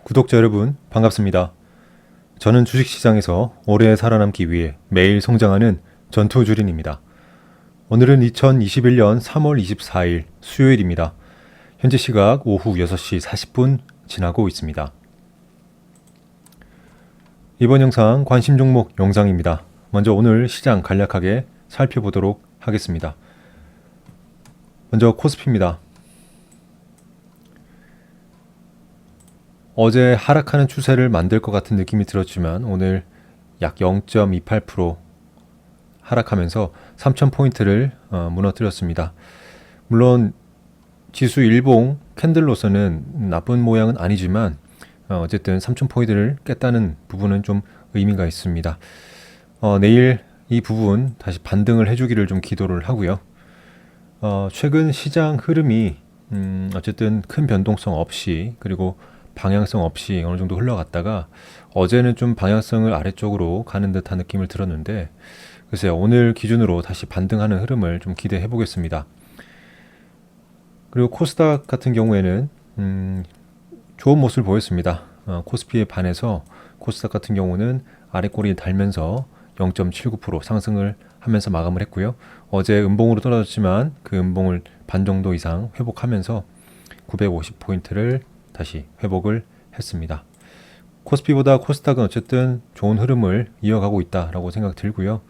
구독자 여러분, 반갑습니다. 저는 주식시장에서 오래 살아남기 위해 매일 성장하는 전투주린입니다. 오늘은 2021년 3월 24일 수요일입니다. 현재 시각 오후 6시 40분 지나고 있습니다. 이번 영상 관심 종목 영상입니다. 먼저 오늘 시장 간략하게 살펴보도록 하겠습니다. 먼저 코스피입니다. 어제 하락하는 추세를 만들 것 같은 느낌이 들었지만 오늘 약 0.28% 하락하면서 3,000포인트를 무너뜨렸습니다. 물론 지수 일봉 캔들로서는 나쁜 모양은 아니지만 어쨌든 3,000포인트를 깼다는 부분은 좀 의미가 있습니다. 내일 이 부분 다시 반등을 해주기를 좀 기도를 하고요. 최근 시장 흐름이 어쨌든 큰 변동성 없이 그리고 방향성 없이 어느 정도 흘러갔다가 어제는 좀 방향성을 아래쪽으로 가는 듯한 느낌을 들었는데 글쎄요, 오늘 기준으로 다시 반등하는 흐름을 좀 기대해 보겠습니다. 그리고 코스닥 같은 경우에는 좋은 모습을 보였습니다. 코스피에 반해서 코스닥 같은 경우는 아래 꼬리 달면서 0.79% 상승을 하면서 마감을 했고요. 어제 음봉으로 떨어졌지만 그 음봉을 반 정도 이상 회복하면서 950포인트를 다시 회복을 했습니다. 코스피보다 코스닥은 어쨌든 좋은 흐름을 이어가고 있다라고 생각 들고요.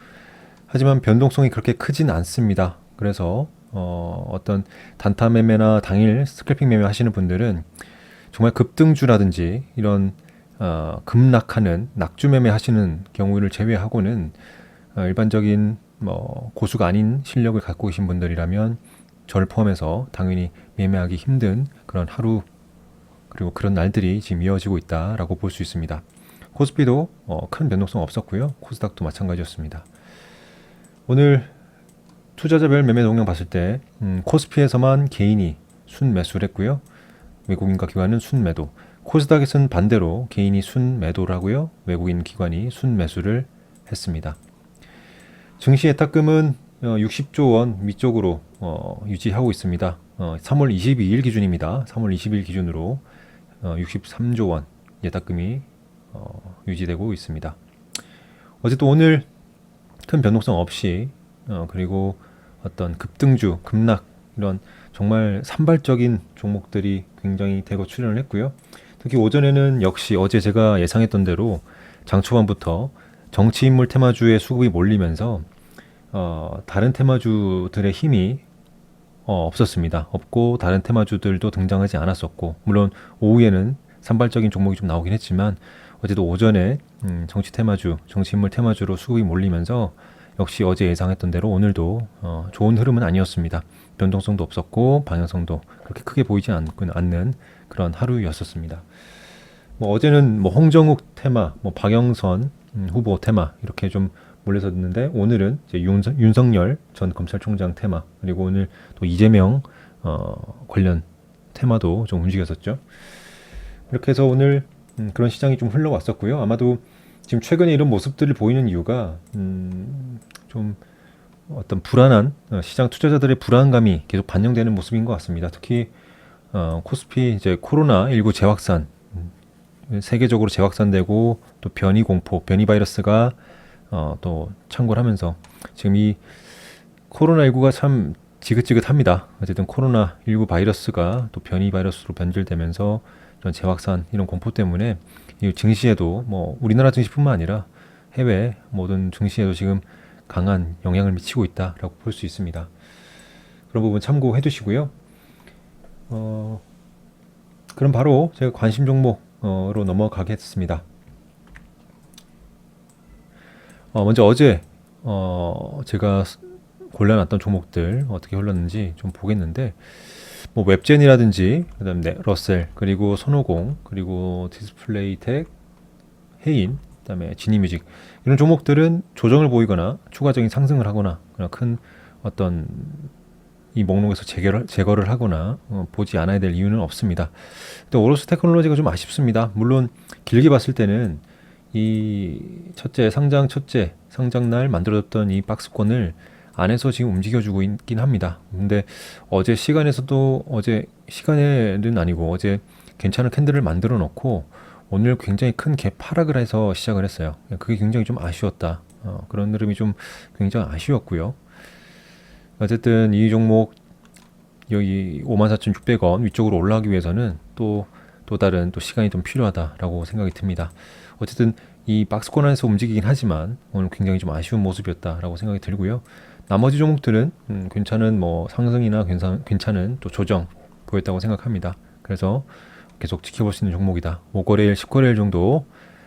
하지만 변동성이 그렇게 크진 않습니다. 그래서 어떤 단타 매매나 당일 스캘핑 매매 하시는 분들은 정말 급등주라든지 이런 급락하는 낙주 매매 하시는 경우를 제외하고는 일반적인 고수가 아닌 실력을 갖고 계신 분들이라면 저를 포함해서 당연히 매매하기 힘든 그런 하루 그리고 그런 날들이 지금 이어지고 있다라고 볼 수 있습니다. 코스피도 큰 변동성 없었고요. 코스닥도 마찬가지였습니다. 오늘 투자자별 매매 동향 봤을 때 코스피에서만 개인이 순매수를 했고요. 외국인과 기관은 순매도. 코스닥에서는 반대로 개인이 순매도를 하고요. 외국인 기관이 순매수를 했습니다. 증시 예탁금은 60조 원 위쪽으로 유지하고 있습니다. 3월 22일 기준입니다. 3월 20일 기준으로 63조 원 예탁금이 유지되고 있습니다. 어쨌든 오늘 큰 변동성 없이 그리고 어떤 급등주, 급락 이런 정말 산발적인 종목들이 굉장히 대거 출현을 했고요. 특히 오전에는 역시 어제 제가 예상했던 대로 장 초반부터 정치인물 테마주의 수급이 몰리면서 다른 테마주들의 힘이 없었습니다. 없고 다른 테마주들도 등장하지 않았었고 물론 오후에는 산발적인 종목이 좀 나오긴 했지만 어제도 오전에 정치 테마주, 정치인물 테마주로 수급이 몰리면서 역시 어제 예상했던 대로 오늘도 좋은 흐름은 아니었습니다. 변동성도 없었고 방향성도 그렇게 크게 보이지 않는 그런 하루였었습니다. 어제는 홍정욱 테마, 박영선 후보 테마 이렇게 좀 몰려섰는데 오늘은 이제 윤석열 전 검찰총장 테마 그리고 오늘 또 이재명 관련 테마도 좀 움직였었죠. 이렇게 해서 오늘 그런 시장이 좀 흘러왔었고요. 아마도 지금 최근에 이런 모습들을 보이는 이유가 좀 어떤 불안한 시장 투자자들의 불안감이 계속 반영되는 모습인 것 같습니다. 특히 코스피 이제 코로나19 재확산 세계적으로 재확산되고 또 변이 공포, 변이 바이러스가 또 창궐 하면서 지금 이 코로나19가 참 지긋지긋합니다. 어쨌든 코로나19 바이러스가 또 변이 바이러스로 변질되면서 이런 재확산 이런 공포 때문에 이 증시에도 우리나라 증시뿐만 아니라 해외 모든 증시에도 지금 강한 영향을 미치고 있다라고 볼 수 있습니다. 그런 부분 참고해 두시고요. 그럼 바로 제가 관심 종목으로 넘어가겠습니다. 먼저 어제 제가 골라놨던 종목들 어떻게 흘렀는지 좀 보겠는데 웹젠이라든지 그다음에 러셀 그리고 손오공 그리고 디스플레이텍 해인 그다음에 지니뮤직 이런 종목들은 조정을 보이거나 추가적인 상승을 하거나 큰 어떤 이 목록에서 제거를 하거나 보지 않아야 될 이유는 없습니다. 근데 오로스 테크놀로지가 좀 아쉽습니다. 물론 길게 봤을 때는 이 첫째 상장날 만들어졌던 이 박스권을 안에서 지금 움직여주고 있긴 합니다. 근데 어제 시간에는 아니고 어제 괜찮은 캔들을 만들어 놓고 오늘 굉장히 큰 갭 하락을 해서 시작을 했어요. 그게 굉장히 좀 아쉬웠다. 그런 흐름이 좀 굉장히 아쉬웠고요. 어쨌든 이 종목 여기 54,600원 위쪽으로 올라가기 위해서는 또 다른 또 시간이 좀 필요하다라고 생각이 듭니다. 어쨌든 이 박스권 안에서 움직이긴 하지만 오늘 굉장히 좀 아쉬운 모습이었다라고 생각이 들고요. 나머지 종목들은 괜찮은 뭐 상승이나 괜찮은 또 조정 보였다고 생각합니다. 그래서 계속 지켜볼 수 있는 종목이다. 5거래일, 10거래일 정도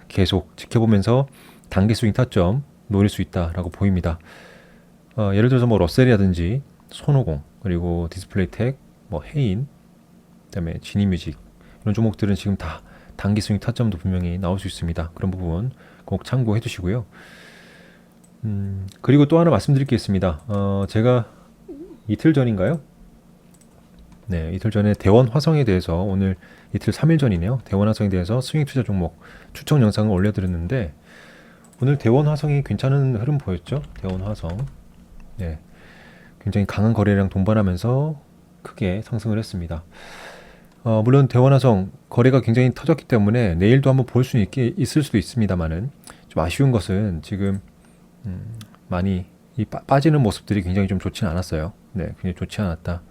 계속 지켜보면서 단기 스윙 타점 노릴 수 있다라고 보입니다. 예를 들어서 뭐 러셀이라든지 손오공, 그리고 디스플레이텍, 뭐 해인, 그다음에 지니뮤직 이런 종목들은 지금 다 단기 스윙 타점도 분명히 나올 수 있습니다. 그런 부분 꼭 참고해 주시고요. 그리고 또 하나 말씀드릴 게 있습니다. 제가 이틀 전인가요? 네, 이틀 전에 대원 화성에 대해서 오늘 이틀 3일 전이네요. 대원 화성에 대해서 스윙 투자 종목 추천 영상을 올려드렸는데 오늘 대원 화성이 괜찮은 흐름 보였죠? 대원 화성. 네, 굉장히 강한 거래량 동반하면서 크게 상승을 했습니다. 물론 대원 화성 거래가 굉장히 터졌기 때문에 내일도 한번 볼 수 있을 수도 있습니다만은 좀 아쉬운 것은 지금 많이 빠지는 모습들이 굉장히 좀 좋지는 않았어요. 네, 굉장히 좋지 않았다.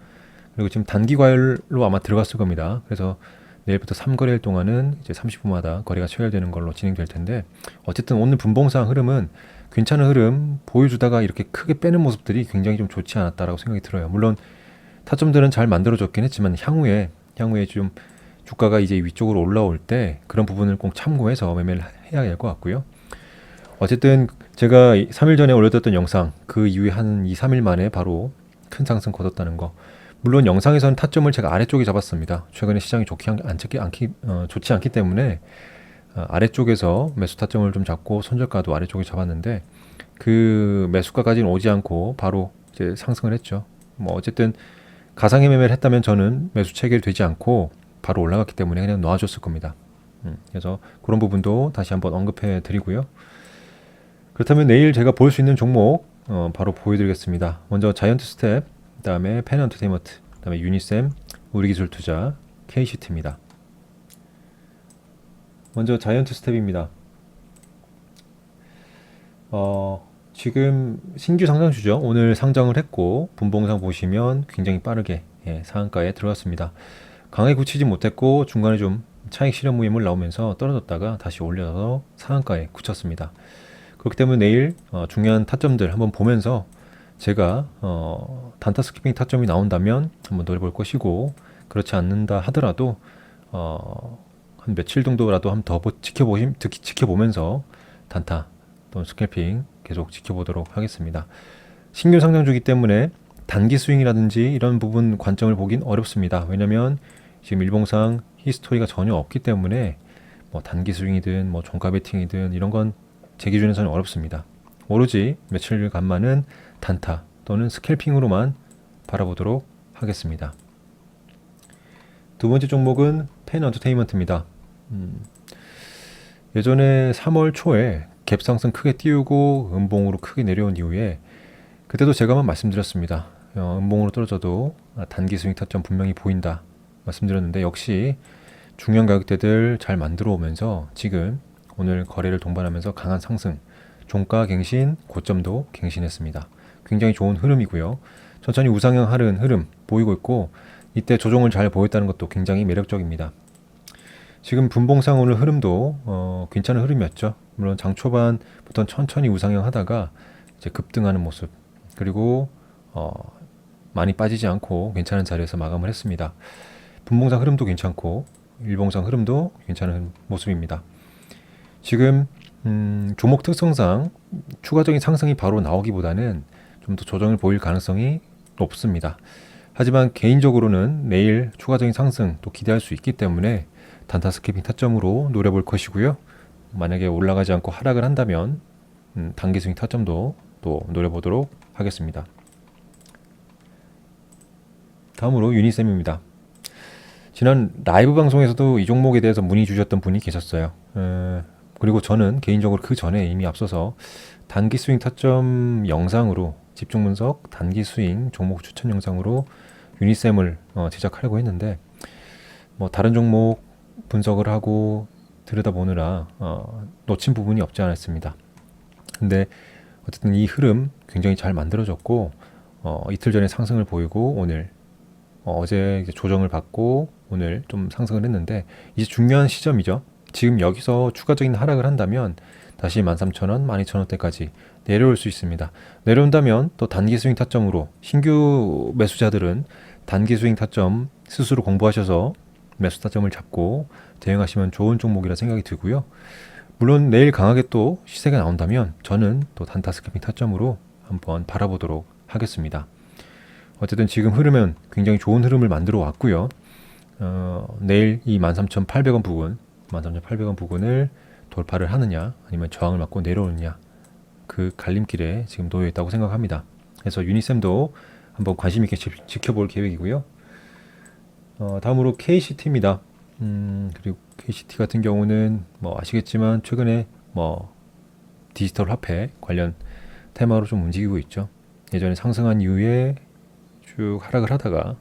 그리고 지금 단기 과열로 아마 들어갔을 겁니다. 그래서 내일부터 3거래일 동안은 이제 30분마다 거래가 체결되는 걸로 진행될 텐데 어쨌든 오늘 분봉상 흐름은 괜찮은 흐름 보여주다가 이렇게 크게 빼는 모습들이 굉장히 좀 좋지 않았다라고 생각이 들어요. 물론 타점들은 잘 만들어졌긴 했지만 향후에 좀 주가가 이제 위쪽으로 올라올 때 그런 부분을 꼭 참고해서 매매를 해야 될 것 같고요. 어쨌든 제가 3일 전에 올려드렸던 영상 그 이후에 한 2, 3일 만에 바로 큰 상승 거뒀다는 거. 물론 영상에서는 타점을 제가 아래쪽에 잡았습니다. 최근에 시장이 좋지 않기 때문에 아래쪽에서 매수 타점을 좀 잡고 손절가도 아래쪽에 잡았는데 그 매수가까지는 오지 않고 바로 이제 상승을 했죠. 뭐 어쨌든 가상의 매매를 했다면 저는 매수 체결이 되지 않고 바로 올라갔기 때문에 그냥 놔줬을 겁니다. 그래서 그런 부분도 다시 한번 언급해 드리고요. 그렇다면 내일 제가 볼 수 있는 종목 바로 보여드리겠습니다. 먼저 자이언트 스텝, 그 다음에 펜엔터테인먼트, 그 다음에 유니셈, 우리기술투자, KCT입니다. 먼저 자이언트 스텝입니다. 지금 신규 상장주죠. 오늘 상장을 했고 분봉상 보시면 굉장히 빠르게 상한가에 들어갔습니다. 강하게 굳히지 못했고 중간에 좀 차익 실현 무임을 나오면서 떨어졌다가 다시 올려서 상한가에 굳혔습니다. 그렇기 때문에 내일 중요한 타점들 한번 보면서 제가 단타 스키핑 타점이 나온다면 한번 노려볼 것이고 그렇지 않는다 하더라도 한 며칠 정도라도 한번 더 지켜보면서 단타 또는 스캘핑 계속 지켜보도록 하겠습니다. 신규 상장주기 때문에 단기 스윙이라든지 이런 부분 관점을 보긴 어렵습니다. 왜냐면 지금 일봉상 히스토리가 전혀 없기 때문에 뭐 단기 스윙이든 뭐 종가 베팅이든 이런 건 제 기준에서는 어렵습니다. 오로지 며칠간만은 단타 또는 스캘핑으로만 바라보도록 하겠습니다. 두 번째 종목은 펜엔터테인먼트입니다. 예전에 3월 초에 갭 상승 크게 띄우고 음봉으로 크게 내려온 이후에 그때도 제가 한번 말씀드렸습니다. 음봉으로 떨어져도 단기 스윙 타점 분명히 보인다 말씀드렸는데 역시 중요한 가격대들 잘 만들어 오면서 지금 오늘 거래를 동반하면서 강한 상승, 종가 갱신, 고점도 갱신했습니다. 굉장히 좋은 흐름이고요. 천천히 우상향 하는 흐름 보이고 있고 이때 조정을 잘 보였다는 것도 굉장히 매력적입니다. 지금 분봉상 오늘 흐름도 괜찮은 흐름이었죠. 물론 장 초반부터 천천히 우상향 하다가 이제 급등하는 모습 그리고 많이 빠지지 않고 괜찮은 자리에서 마감을 했습니다. 분봉상 흐름도 괜찮고 일봉상 흐름도 괜찮은 모습입니다. 지금 종목 특성상 추가적인 상승이 바로 나오기보다는 좀 더 조정을 보일 가능성이 높습니다. 하지만 개인적으로는 내일 추가적인 상승 또 기대할 수 있기 때문에 단타 스캐핑 타점으로 노려볼 것이고요. 만약에 올라가지 않고 하락을 한다면 단기 스윙 타점도 또 노려보도록 하겠습니다. 다음으로 유니셈입니다. 지난 라이브 방송에서도 이 종목에 대해서 문의 주셨던 분이 계셨어요. 그리고 저는 개인적으로 그 전에 이미 앞서서 단기 스윙 타점 영상으로 집중 분석 단기 스윙 종목 추천 영상으로 유니셈을 제작하려고 했는데 뭐 다른 종목 분석을 하고 들여다보느라 놓친 부분이 없지 않아 있습니다. 근데 어쨌든 이 흐름 굉장히 잘 만들어졌고 이틀 전에 상승을 보이고 오늘 어제 이제 조정을 받고 오늘 좀 상승을 했는데 이제 중요한 시점이죠. 지금 여기서 추가적인 하락을 한다면 다시 13,000원, 12,000원대까지 내려올 수 있습니다. 내려온다면 또 단기 스윙 타점으로 신규 매수자들은 단기 스윙 타점 스스로 공부하셔서 매수 타점을 잡고 대응하시면 좋은 종목이라 생각이 들고요. 물론 내일 강하게 또 시세가 나온다면 저는 또 단타 스캐핑 타점으로 한번 바라보도록 하겠습니다. 어쨌든 지금 흐름은 굉장히 좋은 흐름을 만들어 왔고요. 내일 이 13,800원 부근, 13,800원 부근을 돌파를 하느냐 아니면 저항을 맞고 내려오느냐 그 갈림길에 지금 놓여 있다고 생각합니다. 그래서 유니쌤도 한번 관심 있게 지켜볼 계획이고요. 다음으로 KCT입니다. 그리고 KCT 같은 경우는 뭐 아시겠지만 최근에 뭐 디지털 화폐 관련 테마로 좀 움직이고 있죠. 예전에 상승한 이후에 쭉 하락을 하다가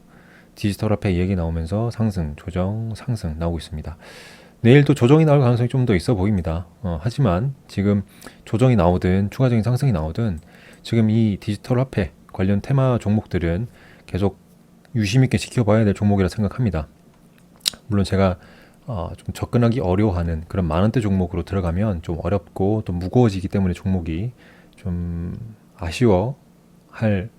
디지털 화폐 얘기 나오면서 상승, 조정, 상승 나오고 있습니다. 내일도 조정이 나올 가능성이 좀 더 있어 보입니다. 하지만 지금 조정이 나오든 추가적인 상승이 나오든 지금 이 디지털 화폐 관련 테마 종목들은 계속 유심 있게 지켜봐야 될 종목이라 생각합니다. 물론 제가 좀 접근하기 어려워하는 그런 만원대 종목으로 들어가면 좀 어렵고 또 무거워지기 때문에 종목이 좀 아쉬워할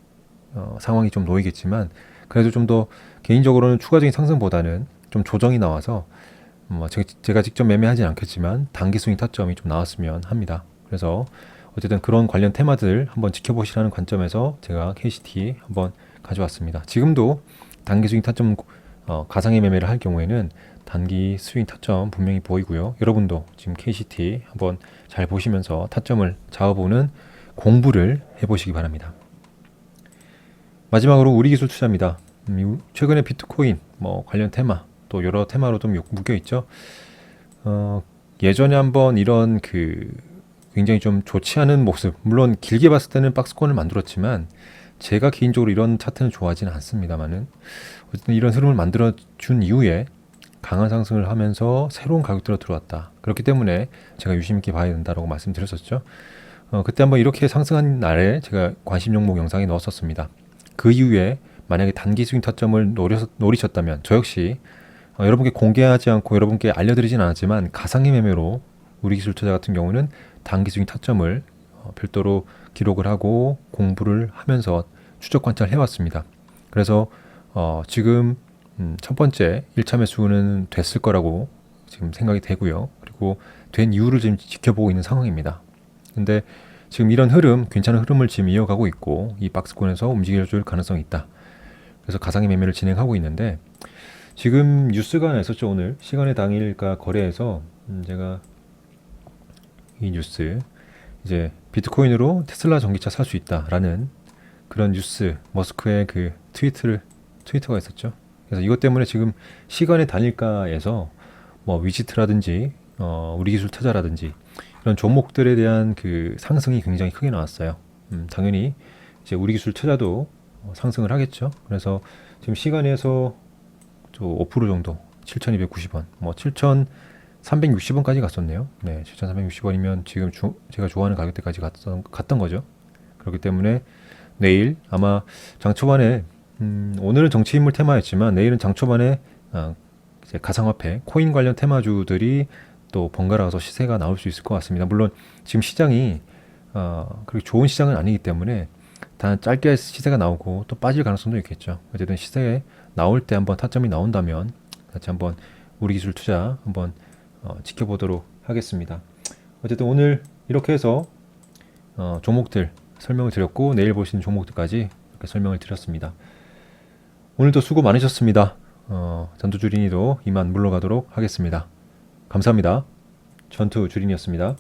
상황이 좀 놓이겠지만 그래도 좀 더 개인적으로는 추가적인 상승보다는 좀 조정이 나와서 제가 직접 매매하진 않겠지만 단기 스윙 타점이 좀 나왔으면 합니다. 그래서 어쨌든 그런 관련 테마들 한번 지켜보시라는 관점에서 제가 KCT 한번 가져왔습니다. 지금도 단기 스윙 타점 가상의 매매를 할 경우에는 단기 스윙 타점 분명히 보이고요. 여러분도 지금 KCT 한번 잘 보시면서 타점을 잡아보는 공부를 해보시기 바랍니다. 마지막으로 우리기술 투자입니다. 최근에 비트코인 관련 테마 또 여러 테마로 좀 묶여 있죠. 예전에 한번 이런 굉장히 좀 좋지 않은 모습, 물론 길게 봤을 때는 박스권을 만들었지만 제가 개인적으로 이런 차트는 좋아하지는 않습니다만은 어쨌든 이런 흐름을 만들어 준 이후에 강한 상승을 하면서 새로운 가격대로 들어왔다. 그렇기 때문에 제가 유심 있게 봐야 된다라고 말씀드렸었죠. 그때 한번 이렇게 상승한 날에 제가 관심 종목 영상에 넣었었습니다. 그 이후에 만약에 단기 스윙 타점을 노리셨다면 저 역시 여러분께 공개하지 않고 여러분께 알려드리진 않았지만 가상의 매매로 우리기술 투자 같은 경우는 단기 스윙 타점을 별도로 기록을 하고 공부를 하면서 추적 관찰을 해왔습니다. 그래서 지금 첫 번째 1차 매수는 됐을 거라고 지금 생각이 되고요. 그리고 된 이유를 지금 지켜보고 있는 상황입니다. 근데 지금 이런 흐름, 괜찮은 흐름을 지금 이어가고 있고 이 박스권에서 움직여줄 가능성이 있다. 그래서 가상의 매매를 진행하고 있는데 지금 뉴스가 났었죠. 오늘 시간의 당일가 거래에서 제가 이 뉴스 이제 비트코인으로 테슬라 전기차 살 수 있다라는 그런 뉴스 머스크의 그 트위터가 있었죠. 그래서 이것 때문에 지금 시간의 단일가에서 위지트라든지 우리기술 투자라든지 이런 종목들에 대한 그 상승이 굉장히 크게 나왔어요. 당연히 이제 우리기술 투자도 상승을 하겠죠. 그래서 지금 시간에서 5% 정도 7,290원, 7,360원까지 갔었네요. 네, 7,360원이면 지금 제가 좋아하는 가격대까지 갔던 거죠. 그렇기 때문에 내일 아마 장 초반에 오늘은 정치인물 테마였지만 내일은 장 초반에 이제 가상화폐, 코인 관련 테마주들이 또 번갈아가서 시세가 나올 수 있을 것 같습니다. 물론 지금 시장이 그렇게 좋은 시장은 아니기 때문에 다 짧게 시세가 나오고 또 빠질 가능성도 있겠죠. 어쨌든 시세에 나올 때 한번 타점이 나온다면 같이 한번 우리기술 투자 한번 지켜보도록 하겠습니다. 어쨌든 오늘 이렇게 해서 종목들 설명을 드렸고 내일 보시는 종목들까지 이렇게 설명을 드렸습니다. 오늘도 수고 많으셨습니다. 전투주린이도 이만 물러가도록 하겠습니다. 감사합니다. 전투주린이었습니다.